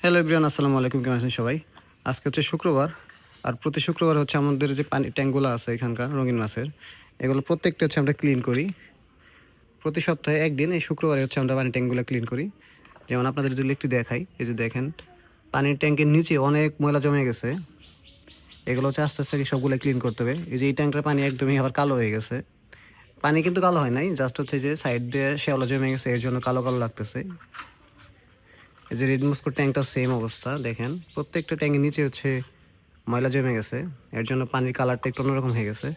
Hello everyone, আসসালামু আলাইকুম। কেমন আছেন সবাই? আজকে হচ্ছে শুক্রবার। আর প্রতি শুক্রবার হচ্ছে আমাদের যে পানি ট্যাঙ্কগুলো আছে এখানকার রঙিন মাছের, এগুলো প্রত্যেকটা হচ্ছে আমরা ক্লিন করি। প্রতি সপ্তাহে একদিন এই শুক্রবারে হচ্ছে আমরা পানি ট্যাঙ্কগুলো ক্লিন করি। যেমন আপনাদের যদি একটু দেখাই, এই যে দেখেন পানির ট্যাঙ্কের নিচে অনেক ময়লা জমে গেছে। এগুলো হচ্ছে আস্তে আস্তে সবগুলো ক্লিন করতে হবে। এই যে এই ট্যাঙ্কটার পানি একদমই আবার কালো হয়ে গেছে। পানি কিন্তু কালো হয় নাই, জাস্ট হচ্ছে যে সাইড দিয়ে শ্যাওলা জমে গেছে, এর জন্য কালো কালো লাগতেছে। এই যে রেড মস্কো ট্যাঙ্কটার সেম অবস্থা, দেখেন প্রত্যেকটা ট্যাঙ্কের নিচে হচ্ছে ময়লা জমে গেছে, এর জন্য পানির কালারটা একটু অন্যরকম হয়ে গেছে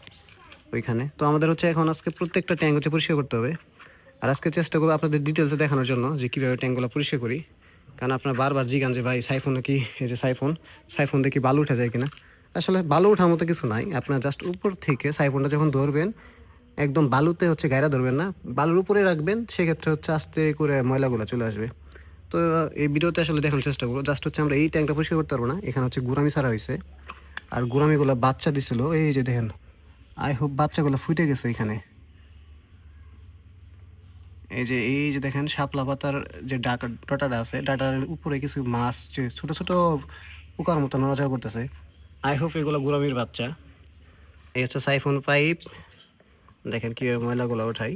ওইখানে। তো আমাদের হচ্ছে এখন আজকে প্রত্যেকটা ট্যাঙ্ক হচ্ছে পরিষ্কার করতে হবে। আর আজকে চেষ্টা করবো আপনাদের ডিটেলসে দেখানোর জন্য যে কীভাবে ট্যাঙ্কগুলো পরিষ্কার করি। কারণ আপনার বারবার জিগান যে ভাই সাইফোন নাকি, এই যে সাইফোন দেখি বালু উঠে যায় কিনা। আসলে বালু ওঠার মতো কিছু নাই, আপনার জাস্ট উপর থেকে সাইফোনটা যখন ধরবেন একদম বালুতে হচ্ছে গায়রা ধরবেন না, বালুর উপরে রাখবেন, সেক্ষেত্রে হচ্ছে আস্তে করে ময়লাগুলো চলে আসবে। তো এই ভিডিওতে আসলে দেখানোর চেষ্টা করবো। জাস্ট হচ্ছে আমরা এই ট্যাঙ্কটা পরিষ্কার করতে পারবো না, এখানে হচ্ছে গুরামি ছাড়া হয়েছে। আর গুরামিগুলো বাচ্চা দিছিল, এই যে দেখেন, আই হোপ বাচ্চাগুলো ফুটে গেছে এখানে। এই যে দেখেন শাপলা পাতার যে ডাটাটা আছে, ডাটার উপরে কিছু মাছ যে ছোট ছোট পোকার মতো নড়াচড়া করতেছে। আই হোপ এগুলো গুরামির বাচ্চা। এই হচ্ছে সাইফোন পাইপ, দেখেন কীভাবে ময়লাগুলো ওঠাই।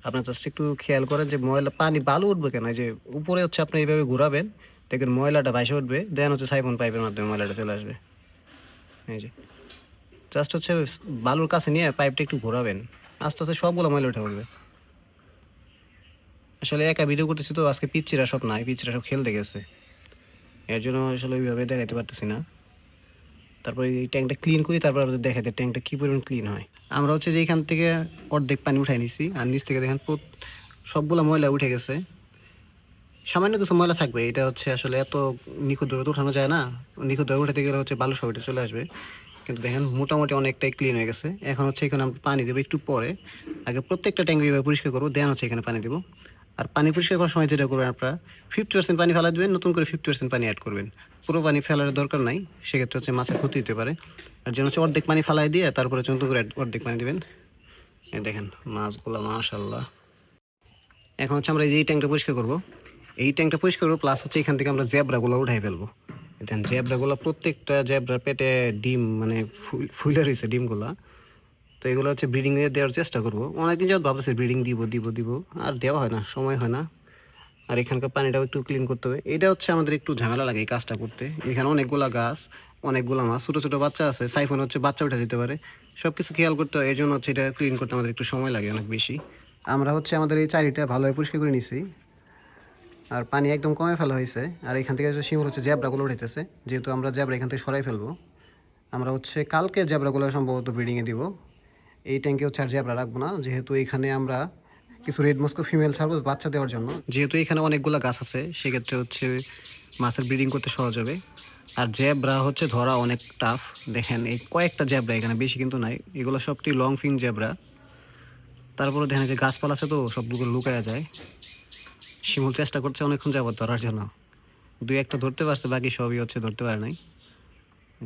আপনার জাস্ট একটু খেয়াল করেন যে ময়লা পানি বালু উঠবে কেন, এই যে উপরে হচ্ছে আপনি এইভাবে ঘুরাবেন, দেখবেন ময়লাটা ভাসে উঠবে, দেন হচ্ছে সাইফোন পাইপের মাধ্যমে ময়লাটা চলে আসবে। এই যে জাস্ট হচ্ছে বালুর কাছে নিয়ে পাইপটা একটু ঘোরাবেন, আস্তে আস্তে সবগুলো ময়লা উঠে পড়বে। আসলে একা ভিডিও করতেছি তো, আজকে পিচ্ছিরা সব নাই, পিচ্ছিরা সব খেলতে গেছে, এর জন্য আসলে ওইভাবে দেখাতে পারতেছি না। তারপরে এই ট্যাঙ্কটা ক্লিন করি, তারপর আমাদের দেখাতে ট্যাঙ্কটা কী পরিমাণ ক্লিন হয়। আমরা হচ্ছে যে এখান থেকে অর্ধেক পানি উঠাই নিছি, আর নিচ থেকে দেখেন সবগুলো ময়লা উঠে গেছে। সামান্য কিছু ময়লা থাকবে, এটা হচ্ছে আসলে এত নিখুঁতভাবে তো উঠানো যায় না, নিখুঁতভাবে উঠাতে গেলে হচ্ছে বালু সব উঠে চলে আসবে। কিন্তু দেখেন মোটামুটি অনেকটাই ক্লিন হয়ে গেছে। এখন হচ্ছে এখানে আমরা পানি দেবো একটু পরে, আগে প্রত্যেকটা ট্যাঙ্ক এইভাবে পরিষ্কার করবো, দেন হচ্ছে এখানে পানি দেবো। আর পানি পরিষ্কার করার সময় যেটা করবেন, আপনারা 50% পানি ফেলা দেবেন, নতুন করে 50% পানি অ্যাড করবেন। পুরো পানি ফেলার দরকার নাই, সেক্ষেত্রে হচ্ছে মাছের ক্ষতি হতে পারে। আর যেন হচ্ছে অর্ধেক পানি ফেলাই দিয়ে তারপরে হচ্ছে নতুন করে অর্ধেক পানি দেবেন। এই দেখেন মাছগুলো মাশাল্লাহ। এখন হচ্ছে আমরা এই ট্যাঙ্কটা পরিষ্কার করবো, এই ট্যাঙ্কটা পরিষ্কার করবো, প্লাস হচ্ছে এখান থেকে আমরা জ্যাবরাগুলো উঠাই ফেলবো। দেখেন জ্যাবরাগুলো, প্রত্যেকটা জ্যাবরার পেটে ডিম, মানে ফুলে রয়েছে ডিমগুলা। তো এগুলো হচ্ছে ব্রিডিং দেওয়ার চেষ্টা করবো। অনেকদিন যাবত ভাবতেছি ব্রিডিং দিব দিব দিব, আর দেওয়া হয় না, সময় হয় না। আর এখানকার পানিটাও একটু ক্লিন করতে হবে, এটা হচ্ছে আমাদের একটু ঝামেলা লাগে এই কাজটা করতে। এখানে অনেকগুলা গাছ, অনেকগুলা মাছ, ছোটো ছোটো বাচ্চা আছে, সাইফোন হচ্ছে বাচ্চা উঠে দিতে পারে, সব কিছু খেয়াল করতে হয়, এর জন্য হচ্ছে এটা ক্লিন করতে আমাদের একটু সময় লাগে অনেক বেশি। আমরা হচ্ছে আমাদের এই চারিটা ভালোভাবে পরিষ্কার করে নিছি, আর পানি একদম কমে ফেলা হয়েছে। আর এখান থেকে হচ্ছে শিমুল হচ্ছে জ্যাবরাগুলো উঠেছে, যেহেতু আমরা জ্যাবরা এখান থেকে সরাই ফেলবো। আমরা হচ্ছে কালকে জ্যাবরাগুলো সম্ভবত ব্রিডিংয়ে দিব। এই ট্যাঙ্কে হচ্ছে আর জ্যাবরা রাখবো না, যেহেতু এখানে আমরা কিছু রেড মস্কো ফিমেল ছাড়বো বাচ্চা দেওয়ার জন্য। যেহেতু এখানে অনেকগুলো গাছ আছে, সেক্ষেত্রে হচ্ছে মাছের ব্রিডিং করতে সহজ হবে। আর জ্যাবরা হচ্ছে ধরা অনেক টাফ। দেখেন এই কয়েকটা জ্যাবরা এখানে, বেশি কিন্তু নাই, এগুলো সবটি লং ফিন জ্যাবরা। তারপরে দেখেন যে গাছপালা আছে তো সবগুলো লুকায়া যায়। শিমুল চেষ্টা করছে অনেকক্ষণ যাবত ধরার জন্য, দুই একটা ধরতে পারছে, বাকি সবই হচ্ছে ধরতে পারে নাই।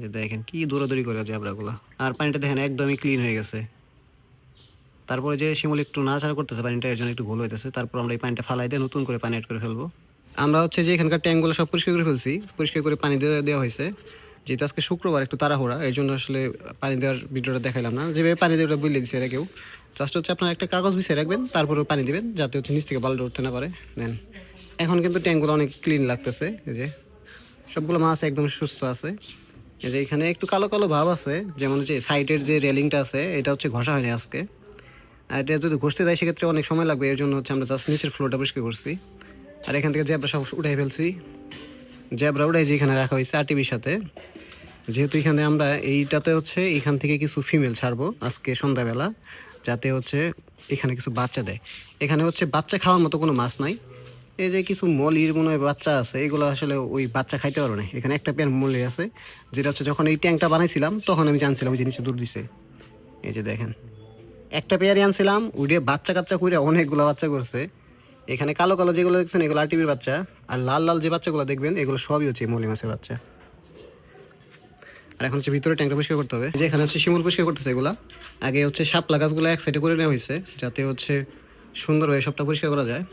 যে দেখেন কি দৌড়াদৌড়ি করে জ্যাবরাগুলো। আর পানিটা দেখেন একদমই ক্লিন হয়ে গেছে। তারপরে যে শিমুল একটু নাড়াচাড়া করতেছে পানিটা, এর জন্য একটু গোল হইতেছে। তারপর আমরা এই পানিটা ফালাই দিয়ে নতুন করে পানি অ্যাড করে ফেলবো। আমরা হচ্ছে যে এখানকার ট্যাঙ্কগুলো সব পরিষ্কার করে ফেলছি, পরিষ্কার করে পানি দেওয়া হয়েছে। যেহেতু আজকে শুক্রবার একটু তাড়াহুড়া, এই জন্য আসলে পানি দেওয়ার ভিডিওটা দেখাইলাম না। যেভাবে পানি দেওয়াটা বলে দিচ্ছে এরা কেউ, জাস্ট হচ্ছে আপনার একটা কাগজ বিছিয়ে রাখবেন, তারপরে পানি দিবেন, যাতে হচ্ছে নিচ থেকে বালুটা উঠতে না পারে। দেন এখন কিন্তু ট্যাঙ্কগুলো অনেক ক্লিন লাগতেছে। এই যে সবগুলো মাছ একদম সুস্থ আছে। এই যে এখানে একটু কালো কালো ভাব আছে, যেমন যে সাইডের যে রেলিংটা আছে এটা হচ্ছে ঘষা হয়নি আজকে। আর এটা যদি ঘষতে যায় সেক্ষেত্রে অনেক সময় লাগবে, এর জন্য হচ্ছে আমরা জাস্ট নিচের ফ্লোরটা পরিষ্কার করছি। আর এখান থেকে জ্যাবরা সব উঠাই ফেলছি, জ্যাবরা উঠাই যে এখানে রাখা হয়েছে আরটিভির সাথে। যেহেতু এখানে আমরা এইটাতে হচ্ছে এখান থেকে কিছু ফিমেল ছাড়বো আজকে সন্ধ্যাবেলা, যাতে হচ্ছে এখানে কিছু বাচ্চা দেয়। এখানে হচ্ছে বাচ্চা খাওয়ার মতো কোনো মাছ নাই। এই যে কিছু মলির মনে হয় বাচ্চা আছে, এগুলো আসলে ওই বাচ্চা খাইতে পারবে না। এখানে একটা পেয়ার মলি আছে, যেটা হচ্ছে যখন এই ট্যাঙ্কটা বানাইছিলাম তখন আমি জানছিলাম ওই জিনিসটা দূর দিছে। এই যে দেখেন একটা পেয়ারই আনছিলাম, উড়ে বাচ্চা কাচ্চা করে অনেকগুলো বাচ্চা করছে। এখানে কালো কালো যেগুলো দেখছেন এগুলো আরটিভির বাচ্চা, আর লাল লাল যে বাচ্চাগুলো দেখবেন এগুলো সবই হচ্ছে মলি মাছের বাচ্চা। আর এখন হচ্ছে ভিতরে ট্যাঙ্কটা পরিষ্কার করতে হবে। যে এখানে হচ্ছে শিমুল পরিষ্কার করতেছে এগুলা। আগে হচ্ছে শাপলা গাছগুলো এক সাইডে করে নেওয়া হয়েছে, যাতে হচ্ছে সুন্দরভাবে সবটা পরিষ্কার করা যায়।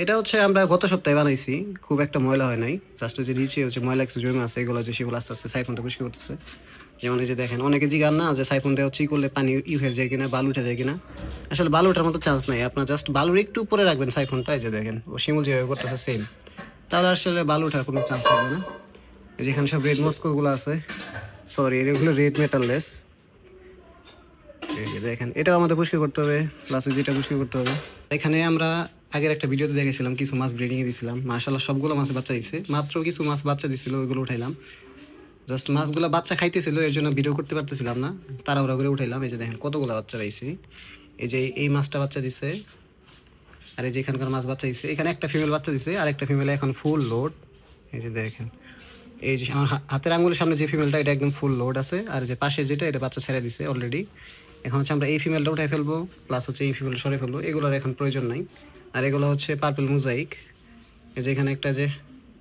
এটা হচ্ছে আমরা গত সপ্তাহে বানাইছি, খুব একটা ময়লা হয় নাই, জাস্ট যে নিচে হচ্ছে ময়লা কিছু জমে আছে এগুলো যে সেগুলো আস্তে আস্তে সাইফোন থেকে পরিষ্কার করতেছে। যেমন এই যে দেখেন অনেকে জিগান না যে সাইফোন দিয়ে হচ্ছে করলে পানি হয়ে যায় কিনা, বালু উঠে যায় কিনা। আসলে বালু ওঠার মতো চান্স নাই, আপনার জাস্ট বালুর একটু উপরে রাখবেন সাইফোনটা, এই যে দেখেন ও শিমুল যেভাবে করতেছে সেম, তাহলে আসলে বালু ওঠার কোনো চান্স থাকবে না। যেখানে সব রেড মস্কোগুলো আছে, সরি এগুলো রেড মেটাললেস, এই যে দেখেন এটাও আমাদের পরিষ্কার করতে হবে, প্লাস যেটা পরিষ্কার করতে হবে। এখানে আমরা আগের একটা ভিডিওতে দেখেছিলাম কিছু মাছ ব্রিডিং এ দিয়েছিলাম, মাশাআল্লাহ সবগুলো মাছ বাচ্চা দিছে, মাত্র কিছু মাছ বাচ্চা দিছিল ওইগুলো উঠাইলাম। জাস্ট মাছগুলো বাচ্চা খাইতেছিল এর জন্য ভিডিও করতে পারতেছিলাম না, তাড়াহুড়া করে উঠাইলাম। এই যে দেখেন কতগুলো বাচ্চা পাইছি, এই যে এই মাছটা বাচ্চা দিছে, আর এই যে এখানকার মাছ বাচ্চা দিছে, এখানে একটা ফিমেল বাচ্চা দিছে আর একটা ফিমেল এখন ফুল লোড। এই যে দেখেন এই যে আমার হাতের আঙুলের সামনে যে ফিমেলটা এটা একদম ফুল লোড আছে, আর যে পাশে যেটা এটা বাচ্চা ছেড়ে দিছে অলরেডি। এখন হচ্ছে আমরা এই ফিমেলটা উঠাই ফেলবো, প্লাস হচ্ছে এই ফিমেলটা সরে ফেলবো, এগুলোর এখন প্রয়োজন নাই। আর এগুলো হচ্ছে পার্পল মোজাইক, এই যে এখানে একটা যে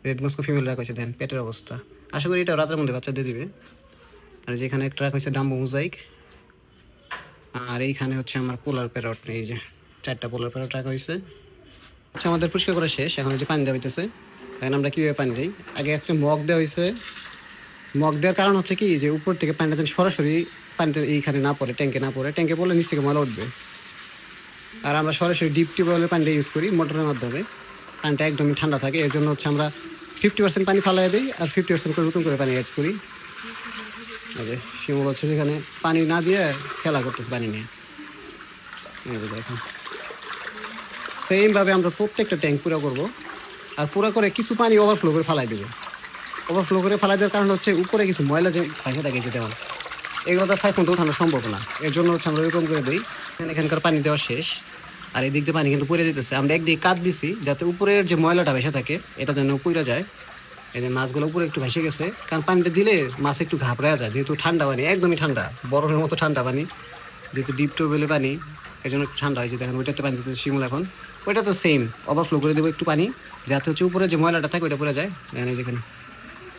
রেড মস্কো ফিমেল রাখা হয়েছে, দেন পেটের অবস্থা, আশা করি এটা রাতের মধ্যে বাচ্চা দিয়ে দিবে। আর যেখানে একটা রাখা হয়েছে ডাম্বো মোজাইক, আর এইখানে হচ্ছে আমার পোলার প্যারট, এই যে 4টা পোলার প্যারট রাখা হয়েছে। আচ্ছা আমাদের পরিষ্কার করা শেষ, এখন হচ্ছে পানি দেওয়া হইতেছে। এখন আমরা কীভাবে পানি দিই, আগে একটা মগ দেওয়া হয়েছে, মগ দেওয়ার কারণ হচ্ছে কি যে উপর থেকে পানিটা যেন সরাসরি পানিতে এইখানে না পড়ে, ট্যাঙ্কে না পড়ে, ট্যাঙ্কে পড়লে নিচ থেকে ময়লা উঠবে। আর আমরা সরাসরি ডিপ টিউবওয়েলের পানিটা ইউজ করি মোটরের মাধ্যমে, পানিটা একদমই ঠান্ডা থাকে, এর জন্য হচ্ছে আমরা 50% পানি ফালাই দিই আর 50% করে নতুন করে পানি অ্যাড করি। আরে শিমুল হচ্ছে যেখানে পানি না দিয়ে খেলা করতেছে পানি নিয়ে, এই যে দেখুন সেমভাবে আমরা প্রত্যেকটা ট্যাঙ্ক পুরো করবো, আর পুরো করে কিছু পানি ওভারফ্লো করে ফালাই দেবো। ওভারফ্লো করে ফালাই দেওয়ার কারণ হচ্ছে উপরে কিছু ময়লা যে ভাসে থাকে যে দেওয়া, এগুলো তো সাইফোন তো উঠানো সম্ভব না, এর জন্য হচ্ছে আমরা এরকম করে দিই। এখানকার পানি দেওয়া শেষ, আর এই দিক দিয়ে পানি কিন্তু পড়ে দিতেছে, আমরা একদিকে কাট দিছি যাতে উপরের যে ময়লাটা ভেসে থাকে এটা যেন পড়ে যায়। এই যে মাছগুলো উপরে একটু ভেসে গেছে, কারণ পানিটা দিলে মাছ একটু ঘাবড়ায় যায়, যেহেতু ঠান্ডা পানি, একদমই ঠান্ডা, বরফের মতো ঠান্ডা পানি, যেহেতু ডিপ টিউবওয়েলের পানি এর জন্য একটু ঠান্ডা হয়েছে। দেখেন ওইটাতে পানি দিতেছে শিমুল, এখন ওইটা তো সেম ওভারফ্লো করে দেবো একটু পানি, যাতে হচ্ছে উপরে যে ময়লাটা থাকে ওইটা পড়ে যায়। দেখেন এই যেখানে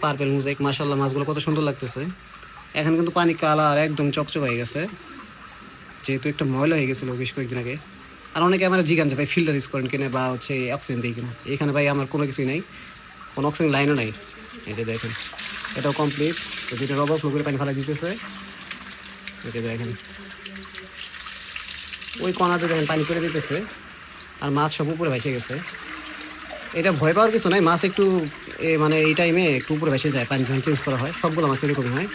পার্পেল মোজাইক, মাশাআল্লাহ মাছগুলো কত সুন্দর লাগতেছে। এখন কিন্তু পানি কালার একদম চকচক হয়ে গেছে, যেহেতু একটা ময়লা হয়ে গেছিলো বেশ কয়েকদিন আগে। আর অনেকে আমার জিজ্ঞান যে ভাই ফিল্টার ইউজ করেন কিনা বা হচ্ছে অক্সিজেন দিই কিনা, এখানে ভাই আমার কোনো কিছুই নাই, কোনো অক্সিজেন লাইনও নাই। এই যে দেখেন এটাও কমপ্লিট, যেটা রবার ফ্লো করে পানি ফেলা দিতেছে, এটা দেখেন ওই কণাতে দেখেন পানি করে দিতেছে, আর মাছ সব উপরে ভেসে গেছে। এটা ভয় পাওয়ার কিছু নাই, মাছ একটু মানে এই টাইমে একটু উপরে ভেসে যায়, পানি যখন চেঞ্জ করা হয় সবগুলো মাছ এরকমই হয়,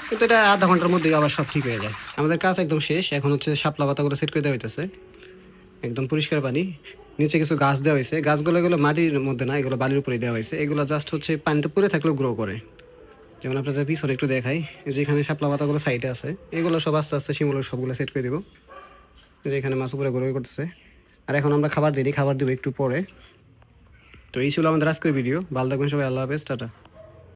কিন্তু এটা আধা ঘন্টার মধ্যে আবার সব ঠিক হয়ে যায়। আমাদের কাজ একদম শেষ, এখন হচ্ছে শাপলা পাতাগুলো সেট করে দেওয়া হইতেছে, একদম পরিষ্কার পানি। নিচে কিছু গাছ দেওয়া হয়েছে, গাছগুলো এগুলো মাটির মধ্যে না, এগুলো বালির উপরে দেওয়া হয়েছে, এগুলো জাস্ট হচ্ছে পানিতে পড়ে থাকলেও গ্রো করে। যেমন আপনাদের পিছনে একটু দেখাই, যেখানে শাপলা পাতাগুলো সাইডে আছে এগুলো সব আস্তে আস্তে শিমুল সবগুলো সেট করে দেবো, যেখানে মাছ উপরে গ্রো করতেছে। আর এখন আমরা খাবার দিই, খাবার দেবো একটু পরে। তো এই ছিল আমাদের আজকের ভিডিও, ভালো থাকবেন সবাই, আল্লাহ হাফেজ, টাটা।